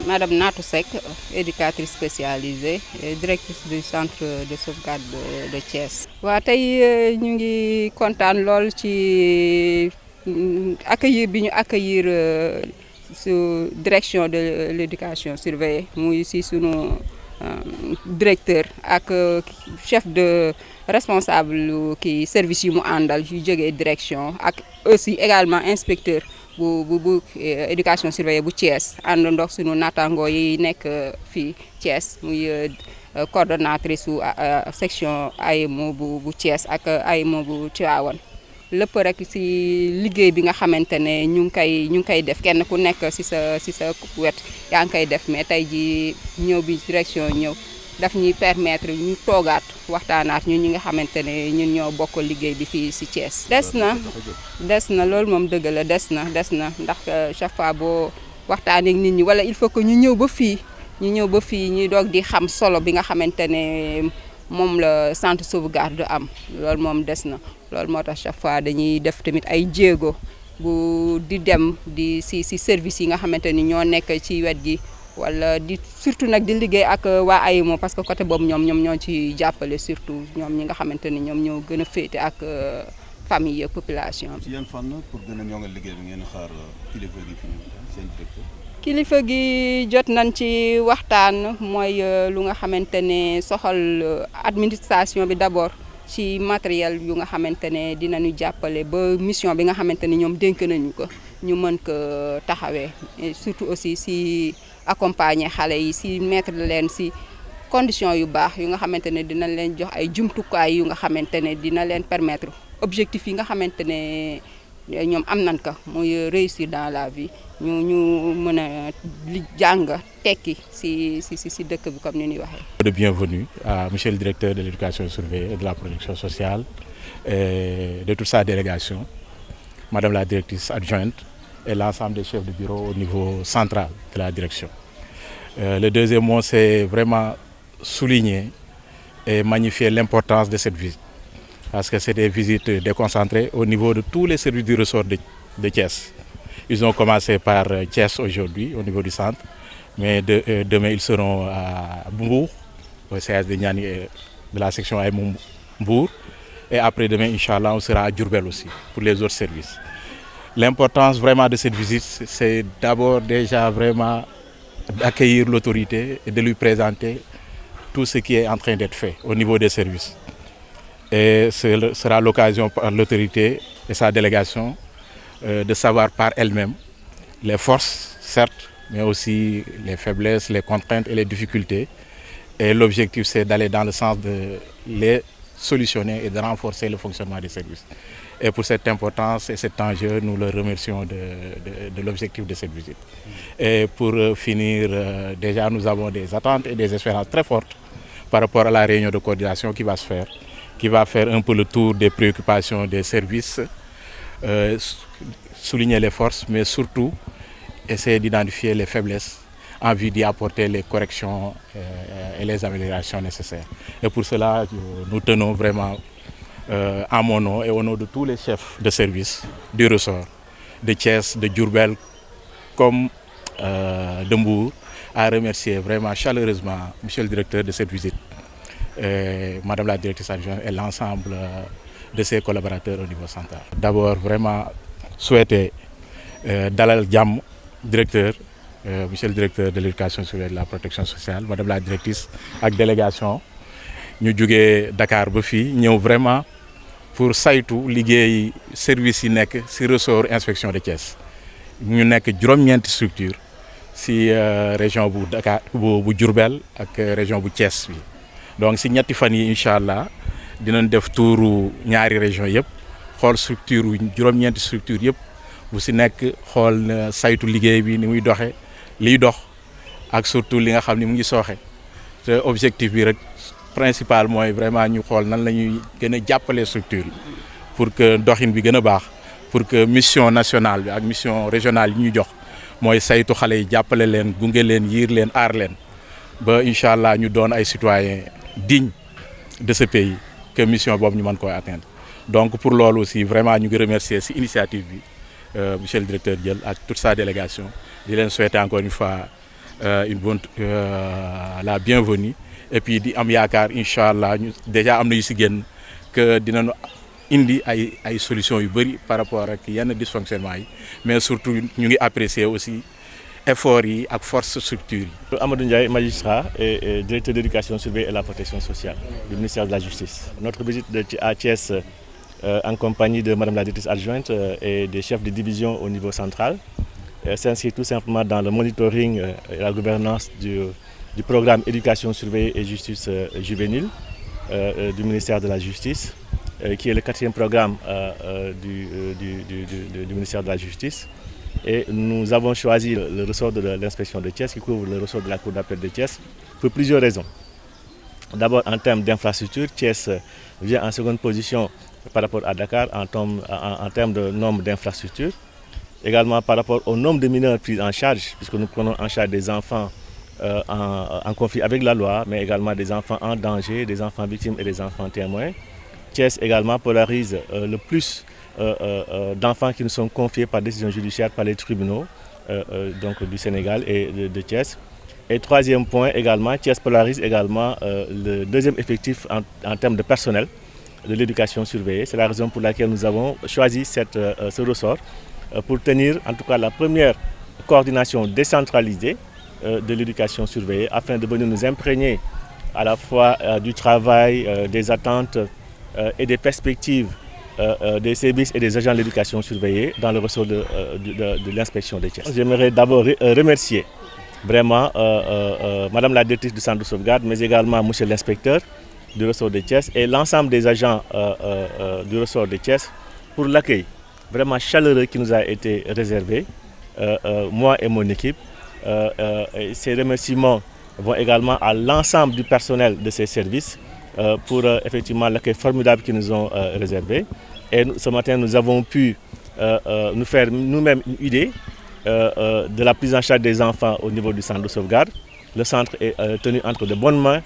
Madame Natou Seck, éducatrice spécialisée et directrice du centre de sauvegarde de Thiès. Waa tey ñu ngi kontaan lool ci accueillir bi ñu accueillir su direction de l'éducation surveillée muy si sunu directeur ak chef de responsable ki service yi mu àndal yu jógee direction ak aussi également inspecteur bu éducation surveillée bu Thiès ànd ndox sunu naataangoo yi nekk fii Thiès muy coordonnatrice su section AEMO bu Thiès ak AEMO bu Tivaouane lépp rek ci liggéey bi nga xamante ne ñu ngi koy def kenn ku nekk ci sa wet yaa ngi koy def mais tey ji ñëw bi direction ñëw daf ñuy permettre ñu toogaat waxtaanaat ñun ñi nga xamante ne ñun ñoo bokk liggéey bi fii ci Thiès. des na loolu moom dëgg la des na ndax chaque fois boo waxtaanee ak nit ñi wala il faut que ñu ñëw ba fii ñuy doog di xam solo bi nga xamante ne moom la centre sauvegarde am loolu moom des na loolu moo tax chaque fois dañuy def tamit ay jéego bu di dem di ci service yi nga xamante ni ñoo nekk ci wet gi. wala di surtout nag di liggéey ak waa AEMO parce que côté boobu ñoom ñoo ci jàppale surtout ñoom ñi nga xamante ni ñoom ñoo gën a féete ak famille ak population bi. ci yan fànn pour gën a ñoŋal liggéey bi ngeen xaar kilifa gi fi seen directeur. kilifa gi jot nañ ci waxtaan mooy lu nga xamante ne soxal administration bi d'abord ci matériel yu nga xamante ne dinañu jàppale ba mission bi nga xamante ni ñoom dénk nañu ko ñu mën ko taxawee et surtout aussi ci. accompagner xale yi ci mettre leen ci conditions yu baax yu nga xamante ne dina leen jox ay jumtukaay yu nga xamante ne dina leen permettre objectif yi nga xamante ne ñoom am nañ ko muy réussir dans la vie ñu mën a jàng tekki ci dëkk bi comme ni ñuy waxee. De bienvenue à monsieur le directeur de l'éducation surveillée et de la protection sociale et de toute sa délégation, madame la directrice adjointe et l'ensemble des chefs de bureau au niveau central de la direction. Le deuxième mot, c'est vraiment souligner et magnifier l'importance de cette visite. Parce que c'est des visites déconcentrées au niveau de tous les services du ressort de Thiès. Ils ont commencé par Thiès aujourd'hui, au niveau du centre, mais demain ils seront à Mbour, au CS de Niani de la section AEMO Mbour. Et après demain, Inch'Allah, on sera à Diourbel aussi, pour les autres services. L'importance vraiment de cette visite, c'est d'abord déjà vraiment d'accueillir l'autorité et de lui présenter tout ce qui est en train d'être fait au niveau des services. Et ce sera l'occasion par l'autorité et sa délégation de savoir par elle-même les forces, certes, mais aussi les faiblesses, les contraintes et les difficultés. Et l'objectif, c'est d'aller dans le sens de les solutionner et de renforcer le fonctionnement des services. Et pour cette importance et cet enjeu, nous le remercions de l'objectif de cette visite. Et pour finir, déjà nous avons des attentes et des espérances très fortes par rapport à la réunion de coordination qui va se faire, qui va faire un peu le tour des préoccupations des services, souligner les forces, mais surtout essayer d'identifier les faiblesses en vue d'y apporter les corrections et les améliorations nécessaires. Et pour cela, nous tenons vraiment en mon nom et au nom de tous les chefs de service du ressort de Thiès, de Diourbel comme de Mbour à remercier vraiment chaleureusement monsieur le directeur de cette visite, madame la directrice adjointe et l'ensemble de ses collaborateurs au niveau central. D'abord vraiment souhaiter dalal jàmm directeur, monsieur le directeur de l'éducation surveillée et de la protection sociale, madame la directrice ak délégation ñu jógee Dakar ba fii ñëw vraiment pour saytu liggéey service yi nekk ci ressort inspection de Thiès. ñu nekk juróom-ñeenti structure ci région bu Dakar bu Diourbel ak région bu Thiès bi. Donc ci ñetti fan yi incha allah dinañ def tuuru ñaari région yëpp xool structure juróom-ñeenti structure yëpp bu ci nekk xool saytu liggéey bi ni muy doxe liy dox ak surtout li nga xam ni mu ngi sooxe te objectif bi rek principal mooy vraiment ñu xool nan la ñuy gën a jàppale structure yi pour que doxin bi gën a baax pour que mission nationale bi ak mission régionale yi ñu jox mooy saytu xale yi jàppale leen gunge leen yiir leen aar leen ba incha allah ñu doon ay citoyens dignes de ce pays que mission boobu ñu mën koy atteindre. Donc pour loolu aussi vraiment ñu ngi remercier ci initiative bi monsieur le directeur jël ak toute sa délégation di leen souhaiter encore une fois la bienvenue et puis di am yaakaar incha allah ñu déjà am na yu si génn que dinañu indi ay solutions yu bëri par rapport ak yenn dysfonctionnement yi mais surtout ñu ngi apprécier aussi efforts yi ak force structure yi. Amadou Ndiaye, magistrat et directeur d'éducation surveillée et la protection sociale du ministère de la Justice. Notre visite à Thiès en compagnie de Madame la directrice adjointe et des chefs de division au niveau central s'inscrit tout simplement dans le monitoring et la gouvernance du programme éducation surveillée et justice juvénile du ministère de la Justice, qui est le 4e programme du ministère de la Justice. Et nous avons choisi le ressort de l'inspection de Thiès, qui couvre le ressort de la Cour d'appel de Thiès, pour plusieurs raisons. D'abord, en termes d'infrastructure, Thiès vient en seconde position par rapport à Dakar en termes de nombre d'infrastructures. Également par rapport au nombre de mineurs pris en charge, puisque nous prenons en charge des enfants en conflit avec la loi, mais également des enfants en danger, des enfants victimes et des enfants témoins. Thiès également polarise le plus d'enfants qui nous sont confiés par décision judiciaire par les tribunaux donc du Sénégal et de Thiès. Et troisième point également, Thiès polarise également le deuxième effectif en termes de personnel de l'éducation surveillée. C'est la raison pour laquelle nous avons choisi ce ressort pour tenir en tout cas la première coordination décentralisée de l'éducation surveillée afin de venir nous imprégner à la fois du travail, des attentes et des perspectives des services et des agents de l'éducation surveillée dans le ressort de l'inspection de Thiès. J'aimerais d'abord remercier vraiment Madame la directrice du centre de sauvegarde, mais également Monsieur l'inspecteur du ressort de Thiès et l'ensemble des agents du ressort de Thiès pour l'accueil vraiment chaleureux qui nous a été réservé, moi et mon équipe. Ces remerciements vont également à l'ensemble du personnel de ces services pour effectivement l'accueil formidable qu'ils nous ont réservé. Et ce matin, nous avons pu nous faire nous-mêmes une idée de la prise en charge des enfants au niveau du centre de sauvegarde. Le centre est tenu entre de bonnes mains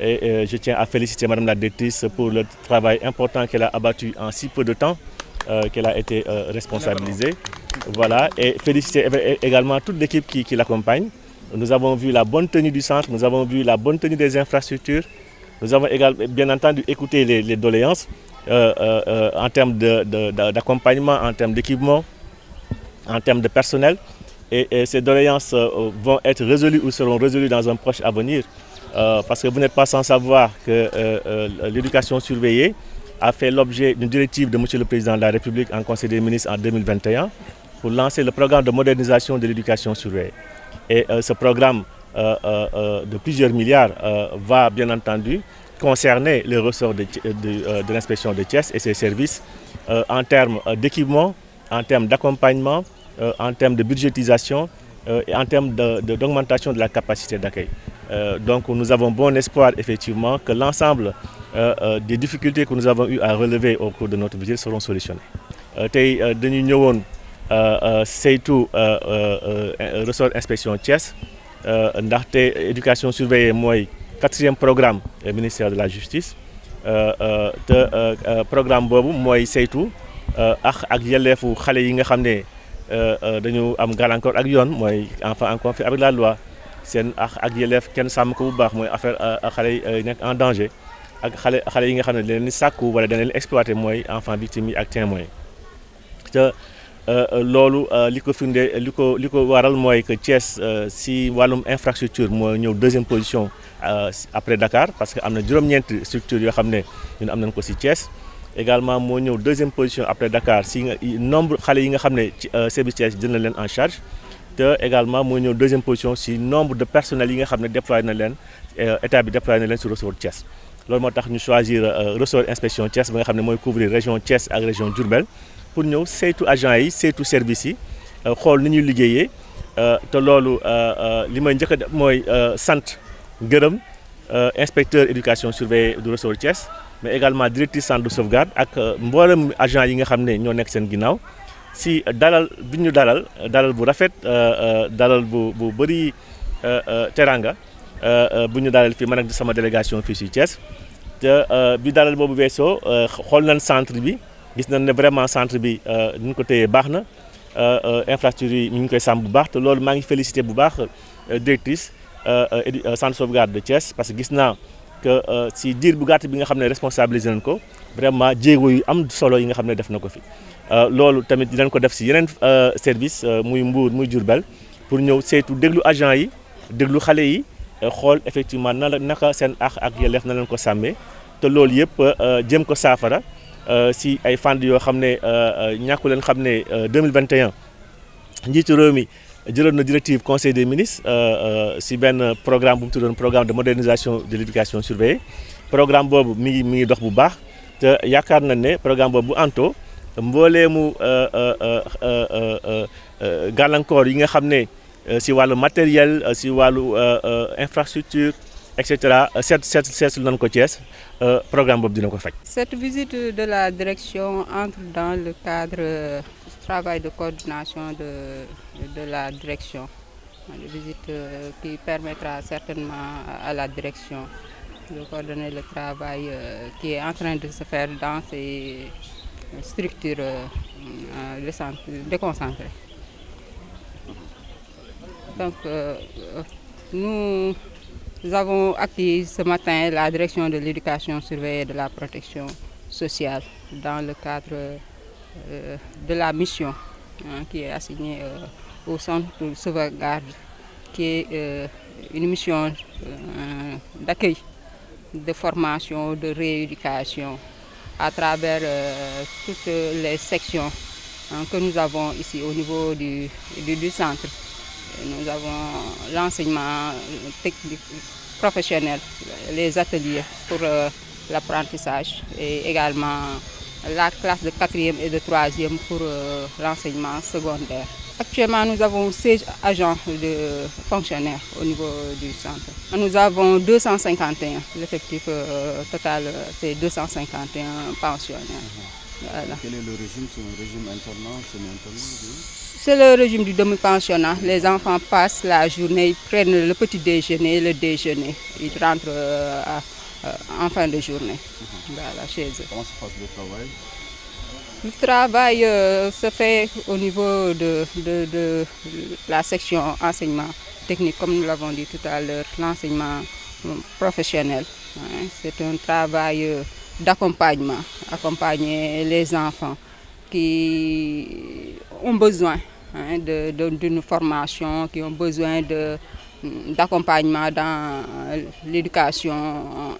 et je tiens à féliciter Madame la directrice pour le travail important qu'elle a abattu en si peu de temps qu'elle a été responsabilisée. Voilà, et féliciter également toute l'équipe qui l'accompagne. Nous avons vu la bonne tenue du centre, nous avons vu la bonne tenue des infrastructures. Nous avons également, bien entendu, écouté les doléances en termes d'accompagnement, en termes d'équipement, en termes de personnel. Et ces doléances vont être résolues ou seront résolues dans un proche avenir. Parce que vous n'êtes pas sans savoir que l'éducation surveillée a fait l'objet d'une directive de M. le Président de la République en Conseil des ministres en 2021 pour lancer le programme de modernisation de l'éducation surveillée. Et ce programme de plusieurs milliards va bien entendu concerner les ressorts de l'inspection de Thiès et ses services en termes d'équipement, en termes d'accompagnement, en termes de budgétisation et en termes d'augmentation de la capacité d'accueil. Donc nous avons bon espoir effectivement que l'ensemble des difficultés que nous avons eu à relever au cours de notre visite seront solutionnées. Tey dañu ñëwoon saytu ressort inspection Thiès ndaxte éducation surveillée mooy 4e programme ministère de la justice te programme boobu mooy saytu ak yelleefu xale yi nga xam ne dañu am gàllankoor ak yoon mooy enfant en conflit avec la loi seen ak yelleef kenn sàmm ko bu baax mooy affaire xale yi nekk en danger ak xale yi nga xam ne leen sàkku wala dañ leen exploité mooy enfant victime yi ak témoin te loolu li ko firnde li ko waral mooy que Thiès si wàllum infrastructure moo ñëw 2e position après Dakar parce que am na juróom-ñeenti structure yoo xam ne ñun am nañ ko si Thiès également moo ñëw 2e position après Dakar si nombre xale yi nga xam ne service Thiès jël na leen en charge te également moo ñëw 2e position si nombre de personnel yi nga xam ne déployé na leen état bi déployé na leen sur ressort Thiès. loolu moo tax ñu choisir ressort inspection Thiès ba nga xam ne mooy couvrir région Thiès ak région Diourbel pour ñëw saytu agents yi saytu services yi xool ni ñuy liggéeyee te loolu li may njëkk a def mooy sant gërëm inspecteur éducation surveillée du ressort Thiès mais également directrice centre de sauvegarde ak mboolem agents yi nga xam ne ñoo nekk seen ginnaaw si dalal bi ñu dalal bu rafet dalal bu bëri teranga bu ñu dalal fii man ak sama délégation fii si Thiès te bi dalal boobu weesoo xool nañ centre bi gis nañ ne vraiment centre bi ni ñu ko téyee baax na infrastructure yi ñu ngi koy sàmm bu baax te loolu maa ngi félicité bu baax directrice centre sauvegarde de Thiès parce que gis naa que si diir bu gàtt bi nga xam ne responsabilisé nañ ko vraiment jéego yu am solo yi nga xam ne def na ko fi loolu tamit dinañ ko def si yeneen service muy Mbour muy Diourbel pour ñëw saytu déglu agent yi déglu xale yi xool effectivement naka seen ak yelleef na leen ko sàmmee te loolu yëpp jëm ko saafara si ay fànn yoo xam ne ñàkku leen xam ne 2021 njiitu réew mi jëloon na directive conseil des ministres si benn programme bu mu tuddoon programme de modernisation de l'éducation surveillée programme boobu mi ngi dox bu baax te yaakaar na ne programme boobu bu anto mbooleemu gàllankoor yi nga xam ne si wàllu matériel si wàllu infrastructure et cetera seetlu nañ ko Thiès programme boobu dina ko faj. Cette visite de la direction entre dans le cadre du travail de coordination de la direction. Une visite qui permettra certainement à la direction de coordonner le travail qui est en train de se faire dans ces structures déconcentrées. Donc, nous avons accueilli ce matin la direction de l'éducation surveillée et de la protection sociale dans le cadre de la mission qui est assignée au centre de sauvegarde, qui est une mission d'accueil, de formation, de rééducation à travers toutes les sections que nous avons ici au niveau du centre. Nous avons l'enseignement technique professionnel, les ateliers pour l'apprentissage et également la classe de 4e et de 3e pour l'enseignement secondaire. Actuellement, nous avons 16 agents de fonctionnaires au niveau du centre. Nous avons 251, l'effectif total c'est 251 pensionnaires. Voilà. Quel est le régime? C'est un régime internat, semi-internat? C'est le régime du demi-pensionnat. Les enfants passent la journée, ils prennent le petit déjeuner, le déjeuner. Ils rentrent en fin de journée voilà, chez eux. Comment se passe le travail? Le travail se fait au niveau de la section enseignement technique, comme nous l'avons dit tout à l'heure, l'enseignement professionnel. C'est un travail d'accompagnement, accompagner les enfants qui ont besoin d'une formation, qui ont besoin d'accompagnement dans l'éducation,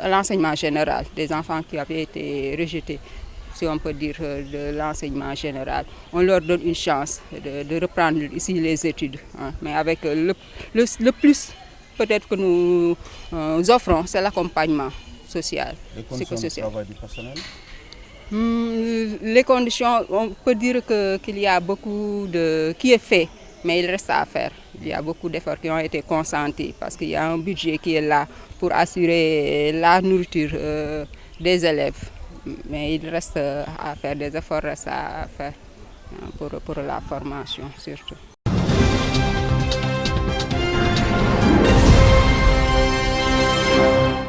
l'enseignement général, des enfants qui avaient été rejetés, si on peut dire, de l'enseignement général. On leur donne une chance de reprendre ici les études, mais avec le plus peut-être que nous offrons, c'est l'accompagnement social. Les conditions de travail du personnel? Les conditions, on peut dire qu'il y a beaucoup qui est fait, mais il reste à faire. Il y a beaucoup d'efforts qui ont été consentis parce qu'il y a un budget qui est là pour assurer la nourriture des élèves. Mais il reste à faire, des efforts restent à faire pour la formation surtout.